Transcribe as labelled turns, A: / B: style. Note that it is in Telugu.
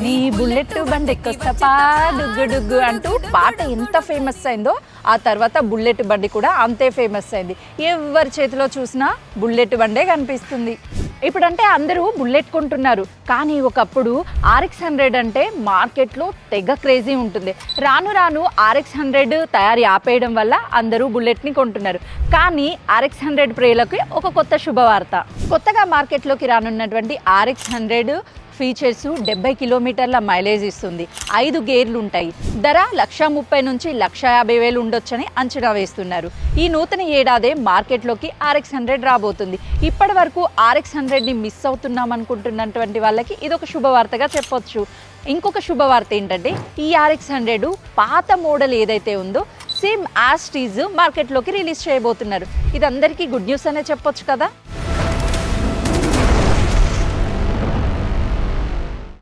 A: నీ బుల్లెట్ బండి ఎక్కొస్తా డుగ్గు డుగ్గు అంటూ పాట ఎంత ఫేమస్ అయిందో ఆ తర్వాత బుల్లెట్ బండి కూడా అంతే ఫేమస్ అయింది. ఎవరి చేతిలో చూసినా బుల్లెట్ బండే కనిపిస్తుంది. ఇప్పుడంటే అందరూ బుల్లెట్ కొంటున్నారు, కానీ ఒకప్పుడు RX100 అంటే మార్కెట్లో తెగ క్రేజీ ఉంటుంది. రాను రాను RX100 తయారీ ఆపేయడం వల్ల అందరూ బుల్లెట్ని కొంటున్నారు. కానీ RX100 ప్రియులకి ఒక కొత్త శుభవార్త. కొత్తగా మార్కెట్లోకి రానున్నటువంటి RX100 ఫీచర్స్ 70 కిలోమీటర్ల మైలేజ్ ఇస్తుంది, 5 గేర్లు ఉంటాయి. ధర 1,30,000 నుంచి 1,50,000 ఉండొచ్చని అంచనా వేస్తున్నారు. ఈ నూతన ఏడాదే మార్కెట్లోకి RX100 రాబోతుంది. ఇప్పటి వరకు RX100ని మిస్ అవుతున్నాం అనుకుంటున్నటువంటి వాళ్ళకి ఇదొక శుభవార్తగా చెప్పొచ్చు. ఇంకొక శుభవార్త ఏంటంటే ఈ RX100 పాత మోడల్ ఏదైతే ఉందో సేమ్ యాజ్ టీజ్ మార్కెట్లోకి రిలీజ్ చేయబోతున్నారు. ఇది అందరికీ గుడ్ న్యూస్ అనే చెప్పొచ్చు కదా.